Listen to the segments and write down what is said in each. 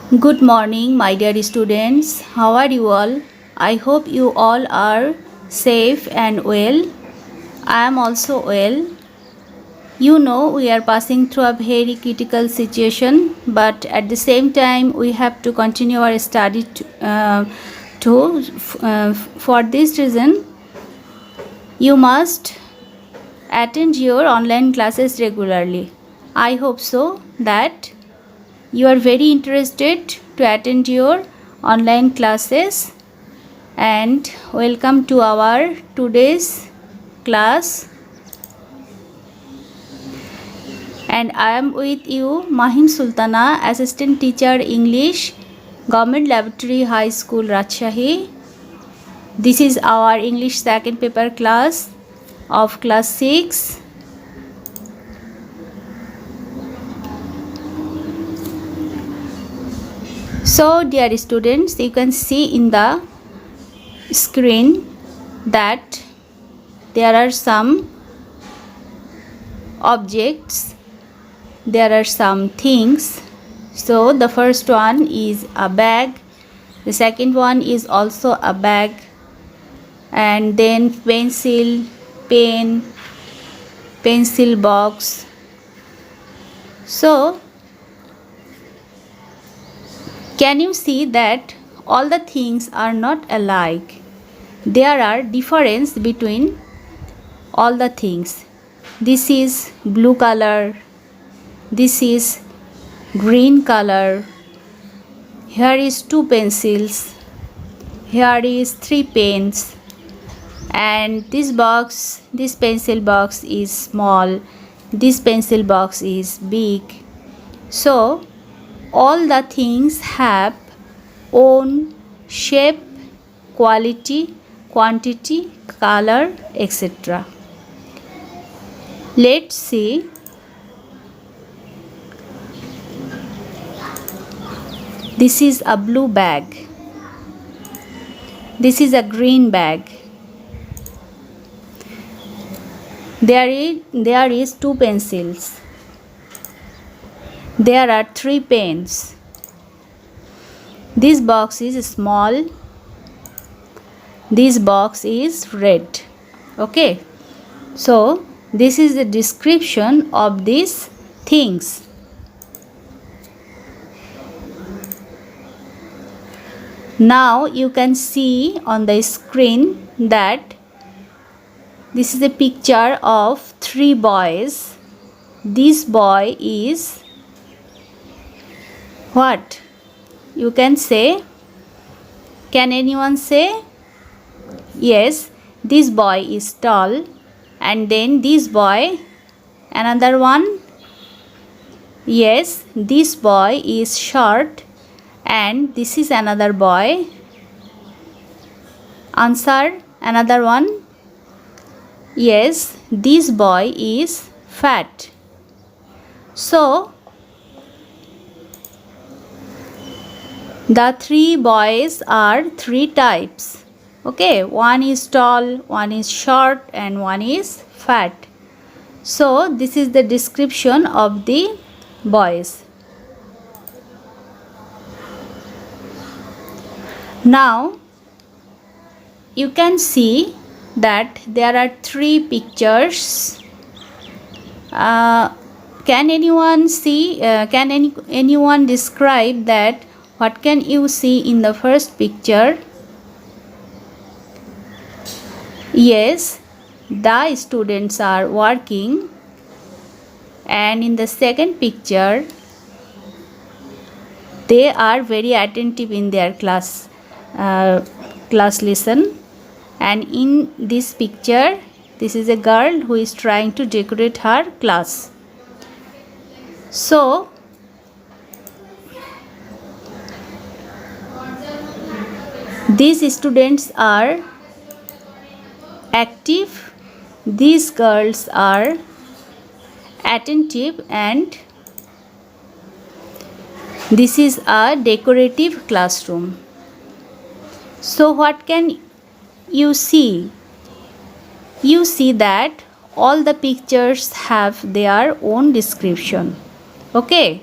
Good morning, my dear students. How are you all? I hope you all are safe and well. I am also well. You know, we are passing through a very critical situation, but at the same time, we have to continue our study for this reason, you must attend your online classes regularly. I hope so that you are very interested to attend your online classes, and welcome to our today's class. And I am with you, Mahim Sultana, Assistant Teacher English, Government Laboratory High School, Rajshahi. This is our English second paper class of class 6. So dear students, you can see in the screen that there are some objects, there are some things. So the first one is a bag, the second one is also a bag, and then pencil, pen, pencil box. So can you see that all the things are not alike? There are difference between all the things. This is blue color, this is green color, here is 2 pencils, here is 3 pens, and this box, this pencil box is small, this pencil box is big. So all the things have own shape, quality, quantity, color, etc. Let's see. This is a blue bag. This is a green bag. There is 2 pencils. There are 3 pens. This box is small. This box is red. Okay. So this is the description of these things. Now you can see on the screen that this is a picture of 3 boys. This boy is what? You can say. Can anyone say? Yes, this boy is tall, and then this boy, another one. Yes, this boy is short, and this is another boy. Answer, another one. Yes, this boy is fat. So the 3 boys are 3 types. Okay, one is tall, one is short, and one is fat. So this is the description of the boys. Now you can see that there are 3 pictures. Can anyone see? Can anyone describe that? What can you see in the first picture? Yes, the students are working, and in the second picture they are very attentive in their class lesson, and in this picture this is a girl who is trying to decorate her class. So these students are active, these girls are attentive, and this is a decorative classroom. So what can you see? You see that all the pictures have their own description. Okay.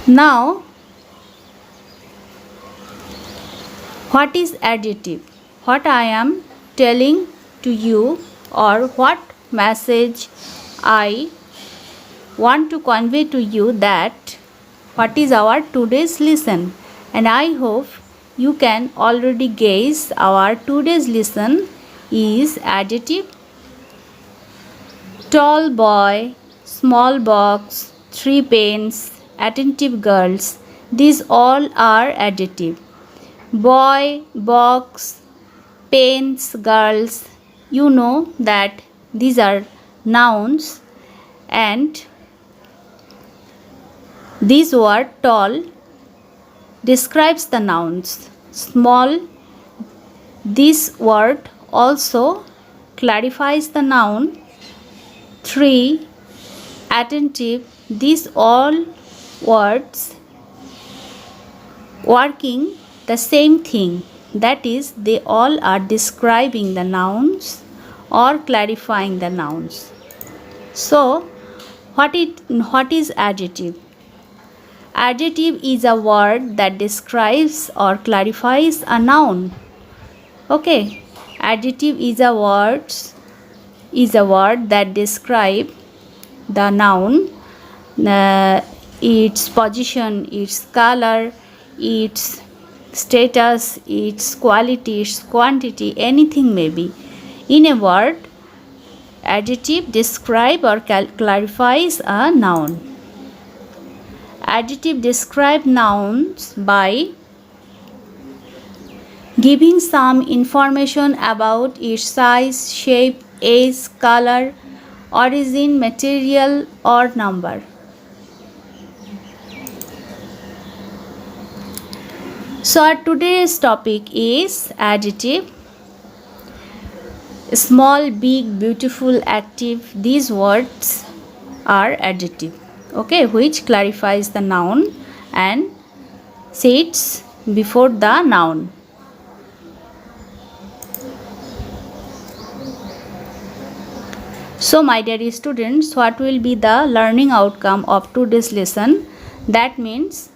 Now, what is adjective? What I am telling to you, or what message I want to convey to you, that what is our today's lesson. And I hope you can already guess our today's lesson is adjective. Tall boy, small box, 3 pens, attentive girls, these all are adjective. Boy, box, pens, girls, you know that these are nouns, and this word tall describes the nouns. Small, this word also clarifies the noun. 3, attentive, these all words working the same thing, that is, they all are describing the nouns or clarifying the nouns. So, what is adjective? Adjective is a word that describes or clarifies a noun. Okay, adjective is a word that describes the noun, its position, its color, its status, its quality, its quantity, anything may be. In a word, adjective describe or clarifies a noun. Adjective describe nouns by giving some information about its size, shape, age, color, origin, material, or number. So our today's topic is adjective. Small, big, beautiful, active, these words are adjective, okay, which clarifies the noun and sits before the noun. So my dear students, what will be the learning outcome of today's lesson? That means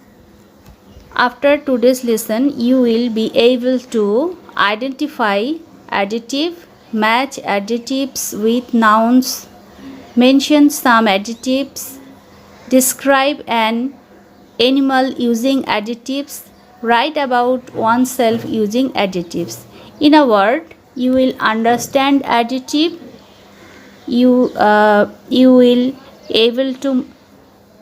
after today's lesson you will be able to identify adjective, match adjectives with nouns, mention some adjectives, describe an animal using adjectives, write about oneself using adjectives. In a word, you will understand adjective, you will able to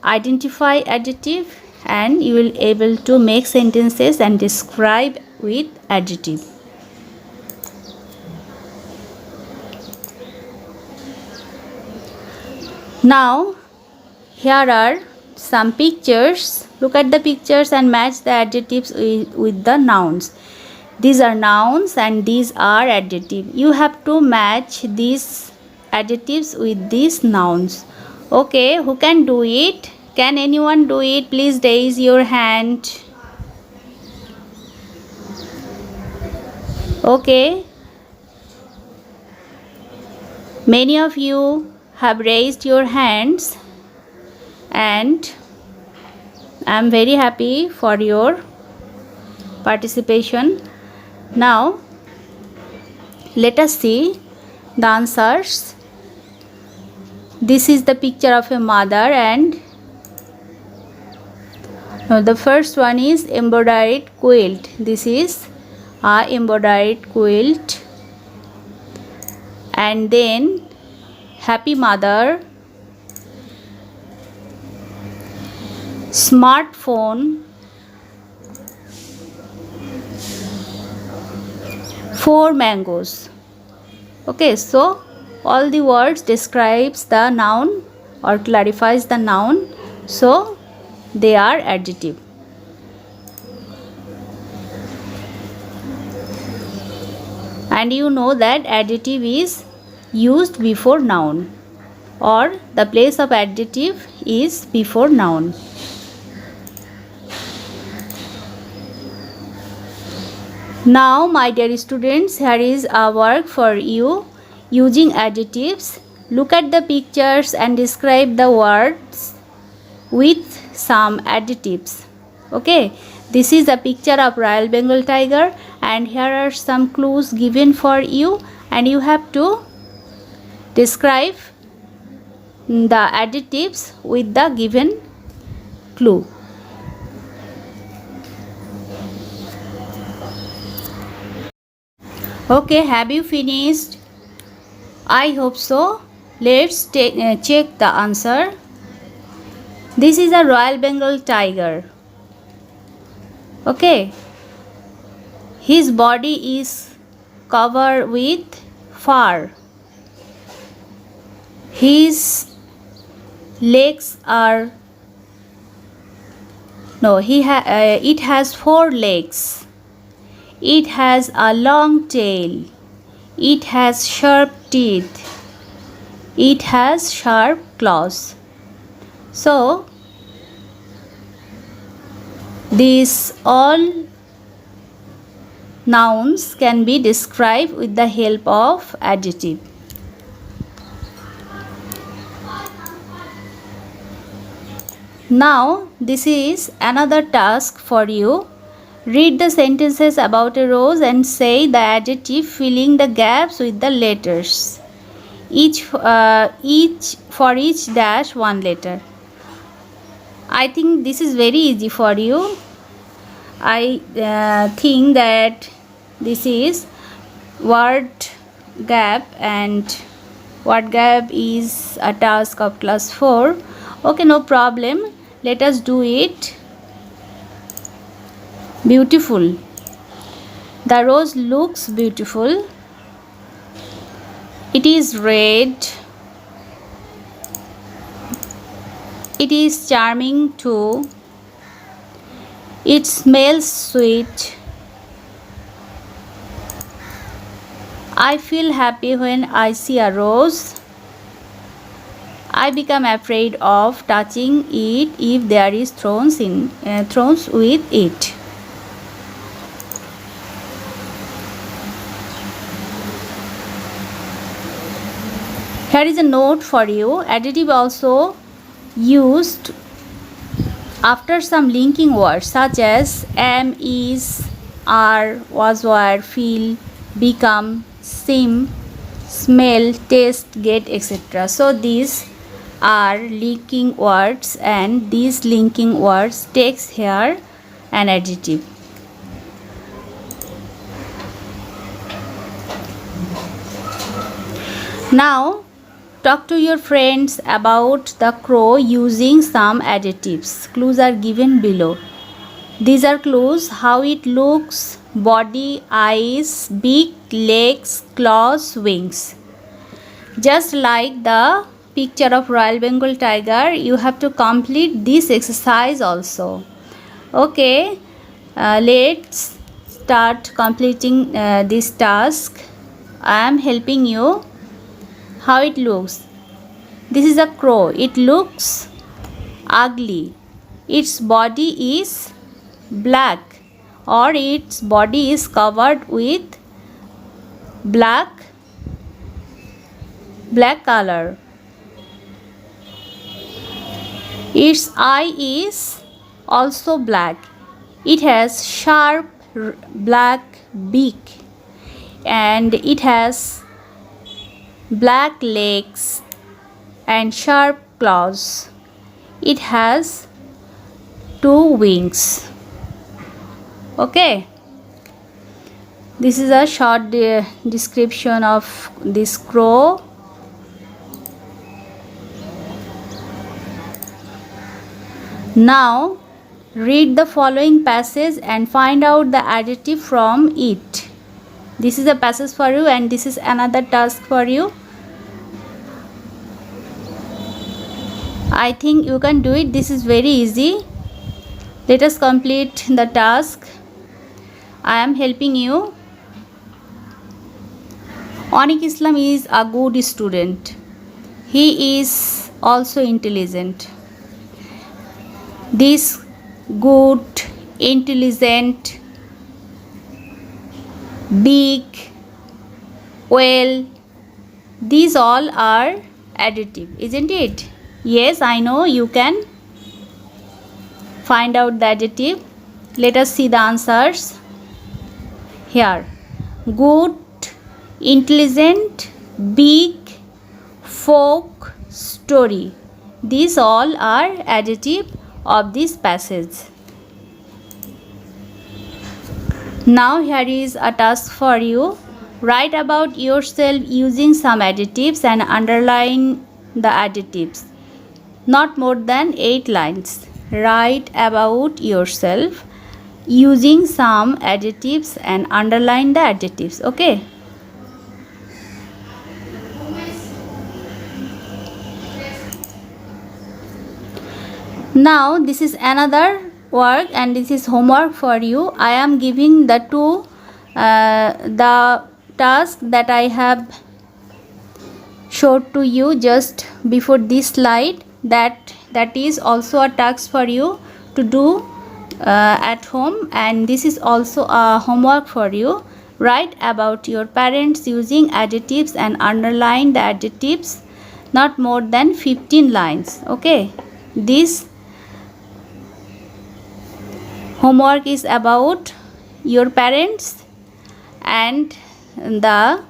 identify adjective, and you will able to make sentences and describe with adjective. Now here are some pictures. Look at the pictures and match the adjectives with the nouns. These are nouns and these are adjectives. You have to match these adjectives with these nouns. Okay, who can do it? Can anyone do it? Please raise your hand. Okay. Many of you have raised your hands, and I am very happy for your participation. Now let us see the answers. This is the picture of a mother, and the first one is embroidered quilt. This is a embroidered quilt. And then happy mother, smartphone, 4 mangoes. Okay, so all the words describes the noun or clarifies the noun, so they are adjective. And you know that adjective is used before noun, or the place of adjective is before noun. Now my dear students, here is a work for you using adjectives. Look at the pictures and describe the words with some adjectives. Okay, this is a picture of Royal Bengal tiger, and here are some clues given for you, and you have to describe the adjectives with the given clue. Okay, have you finished? I hope so. Let's check the answer. This is a Royal Bengal tiger. Okay, his body is covered with fur. His legs are it has 4 legs. It has a long tail. It has sharp teeth. It has sharp claws. So these all nouns can be described with the help of adjective. Now this is another task for you. Read the sentences about a rose and say the adjective filling the gaps with the letters. Each for each dash one letter. I think this is very easy for you. I think that this is word gap, and word gap is a task of class 4. Okay, no problem. Let us do it. Beautiful. The rose looks beautiful. It is red. It is charming too. It smells sweet. I feel happy when I see a rose. I become afraid of touching it if there is thorns with it. Here is a note for you. Adjective also used after some linking words such as am, is, are, was, were, feel, become, seem, smell, taste, get, etc. So these are linking words, and these linking words takes here an adjective. Now talk to your friends about the crow using some adjectives. Clues are given below. These are clues: how it looks, body, eyes, beak, legs, claws, wings. Just like the picture of Royal Bengal tiger, you have to complete this exercise also. Okay, let's start completing this task. I am helping you. How it looks. This is a crow. It looks ugly. Its body is black, or its body is covered with black color. Its eye is also black. It has sharp black beak, and it has black legs and sharp claws. It has 2 wings. Okay, this is a short description of this crow. Now read the following passage and find out the adjective from it. This is a passage for you, and this is another task for you. I think you can do it. This is very easy. Let us complete the task. I am helping you. Onik Islam is a good student. He is also intelligent. This good, intelligent, big, well, these all are adjective, isn't it? Yes, I know you can find out the adjective. Let us see the answers. Here, good, intelligent, big, folk, story. These all are adjectives of this passage. Now here is a task for you. Write about yourself using some adjectives and underline the adjectives. Not more than 8 lines. Write about yourself using some adjectives and underline the adjectives. Okay? Now this is another work and this is homework for you. I am giving the task that I have showed to you just before this slide. That is also a task for you to do at home, and this is also a homework for you. Write about your parents using adjectives and underline the adjectives. Not more than 15 lines. Okay, this homework is about your parents, and the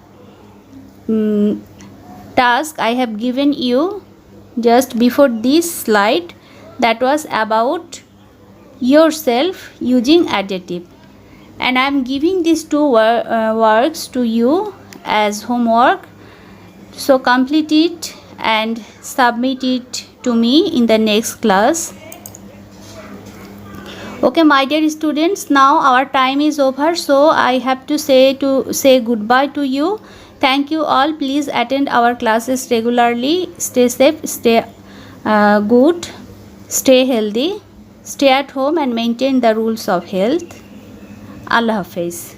task I have given you just before this slide, that was about yourself using adjective, and I am giving these two works to you as homework. So complete it and submit it to me in the next class. Okay, my dear students, now our time is over, so I have to say goodbye to you. Thank you all. Please attend our classes regularly. Stay safe, stay good, stay healthy, stay at home and maintain the rules of health. Allah Hafiz.